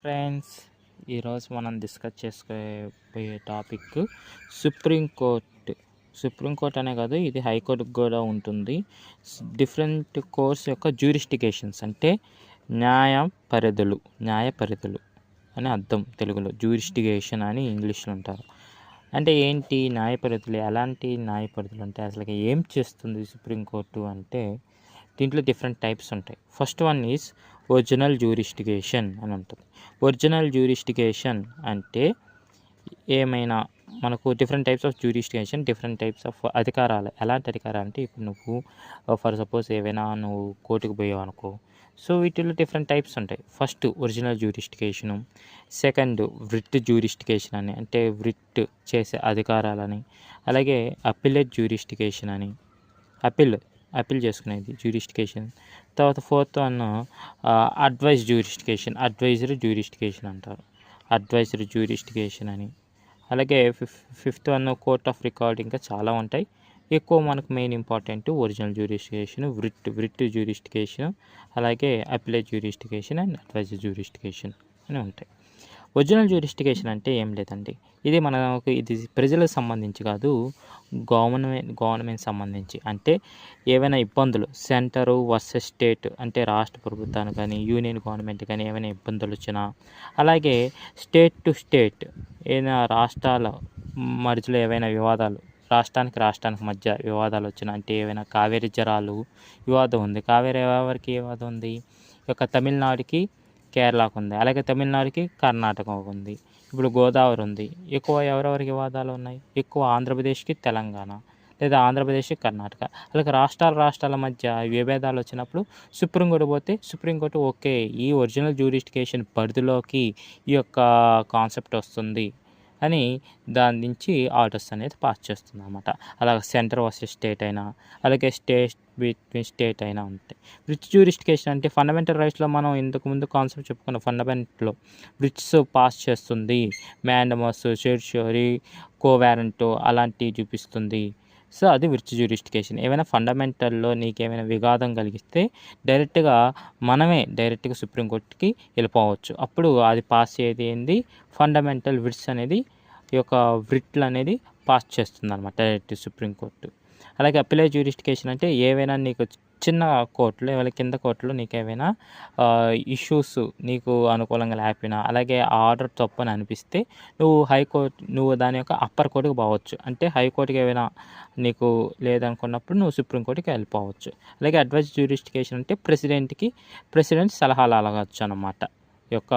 Friends, ఈరోజు మనం discuss చేసుకోబోయే టాపిక్ సుప్రీంకోర్టు. సుప్రీంకోర్టు అనే కాదు, ఇది హైకోర్టుకు కూడా ఉంటుంది. డిఫరెంట్ కోర్స్ యొక్క జ్యూరిస్టికేషన్స్ అంటే న్యాయ పరిధులు అని అర్థం తెలుగులో. జ్యూరిస్టికేషన్ అని ఇంగ్లీష్లో అంటారు. అంటే ఏంటి న్యాయ పరిధులు? ఎలాంటి న్యాయ పరిధులు అంటే అసలు ఏం చేస్తుంది సుప్రీంకోర్టు అంటే దీంట్లో డిఫరెంట్ టైప్స్ ఉంటాయి. First one is original jurisdiction అని ఉంటుంది. ఒరిజినల్ జ్యూరిస్టికేషన్ అంటే ఏమైనా మనకు different types of jurisdiction, different types of అధికారాలు. ఎలాంటి అధికారాలు అంటే ఇప్పుడు నువ్వు ఫర్ సపోజ్ ఏవైనా నువ్వు కోర్టుకు పోయావు అనుకో, సో వీటిలో డిఫరెంట్ టైప్స్ ఉంటాయి. ఫస్ట్ ఒరిజినల్ జ్యూరిస్టికేషను, సెకండ్ వ్రిట్ జ్యూరిస్టికేషన్ అని అంటే వ్రిట్ చేసే అధికారాలని, అలాగే అపిలేట్ జ్యూరిస్టికేషన్ అని అపీల్ చేసుకునేది జ్యూరిస్టికేషన్. తర్వాత ఫోర్త్ వన్ అడ్వైజరీ జ్యూరిస్టికేషన్ అంటారు, అడ్వైజరీ జ్యూరిస్టికేషన్ అని. అలాగే fifth one court of record. ఇంకా చాలా ఉంటాయి. ఎక్కువ మనకు మెయిన్ ఇంపార్టెంట్ ఒరిజినల్ జ్యూరిస్టికేషన్, వ్రిట్ జ్యూరిస్టికేషన్, అలాగే అపిలేట్ జ్యూరిస్టికేషన్ అండ్ అడ్వైజరీ జ్యూరిస్టికేషన్ అని ఉంటాయి. ఒరిజినల్ జ్యూరిస్టికేషన్ అంటే ఏం లేదండి, ఇది మనకు ఇది ప్రజలకు సంబంధించి కాదు, గవర్నమెంట్ సంబంధించి. అంటే ఏవైనా ఇబ్బందులు సెంటరు వర్సెస్ స్టేట్ అంటే రాష్ట్ర ప్రభుత్వానికి కానీ యూనియన్ గవర్నమెంట్ కానీ ఏమైనా ఇబ్బందులు వచ్చినా, అలాగే స్టేట్ టు స్టేట్ ఏదైనా రాష్ట్రాల మధ్యలో ఏవైనా వివాదాలు, రాష్ట్రానికి మధ్య వివాదాలు వచ్చినా, అంటే ఏవైనా కావేరీ జలాలు వివాదం ఉంది. కావేరీ ఎవరికి వివాదం ఉంది? ఒక తమిళనాడుకి కేరళకు ఉంది, అలాగే తమిళనాడుకి కర్ణాటకకు ఉంది. ఇప్పుడు గోదావరి ఉంది. ఎక్కువ ఎవరెవరికి వివాదాలు ఉన్నాయి? ఎక్కువ ఆంధ్రప్రదేశ్కి తెలంగాణ, లేదా ఆంధ్రప్రదేశ్కి కర్ణాటక. అలాగే రాష్ట్రాల మధ్య విభేదాలు వచ్చినప్పుడు సుప్రీంకోర్టు పోతే సుప్రీంకోర్టు ఓకే ఈ ఒరిజినల్ జ్యూరిస్టికేషన్ పరిధిలోకి ఈ యొక్క కాన్సెప్ట్ వస్తుంది అని దాని నుంచి ఆర్డర్స్ అనేది పాస్ చేస్తుంది అన్నమాట. అలాగే సెంటర్ వర్సెస్ స్టేట్ అయినా, అలాగే స్టేట్ బిట్వీన్ స్టేట్ అయినా ఉంటాయి. వ్రిట్ జ్యూరిస్టికేషన్ అంటే ఫండమెంటల్ రైట్స్లో మనం ఇంతకుముందు కాన్సెప్ట్ చెప్పుకున్న ఫండమెంటల్లో వ్రిట్స్ పాస్ చేస్తుంది, మ్యాండమస్, సెర్షియరీ, కోవారెంట్ అలాంటివి చూపిస్తుంది. సో అది వ్రిట్ జ్యూరిస్టికేషన్. ఏమైనా ఫండమెంటల్లో నీకేమైనా వివాదం కలిగిస్తే డైరెక్ట్గా సుప్రీంకోర్టుకి వెళ్ళిపోవచ్చు. అప్పుడు అది పాస్ చేయది ఏంది ఫండమెంటల్ వ్రిట్స్ అనేది, ఈ యొక్క వ్రిట్లు అనేది పాస్ చేస్తుంది అనమాట డైరెక్ట్ సుప్రీంకోర్టు. అలాగే అపిలేట్ జ్యూరిస్టికేషన్ అంటే ఏవైనా నీకు చిన్న కోర్టులో, ఏమైనా కింద కోర్టులో నీకు ఏవైనా ఇష్యూస్ నీకు అనుకూలంగా లేకపోయినా, అలాగే ఆర్డర్ తప్పని అనిపిస్తే నువ్వు దాని యొక్క అప్పర్ కోర్టుకు పోవచ్చు. అంటే హైకోర్టుకి ఏమైనా నీకు లేదనుకున్నప్పుడు నువ్వు సుప్రీంకోర్టుకి వెళ్ళిపోవచ్చు. అలాగే అడ్వైజ్ జ్యూరిస్టికేషన్ అంటే ప్రెసిడెంట్ సలహాలు అడగచ్చు అన్నమాట ఈ యొక్క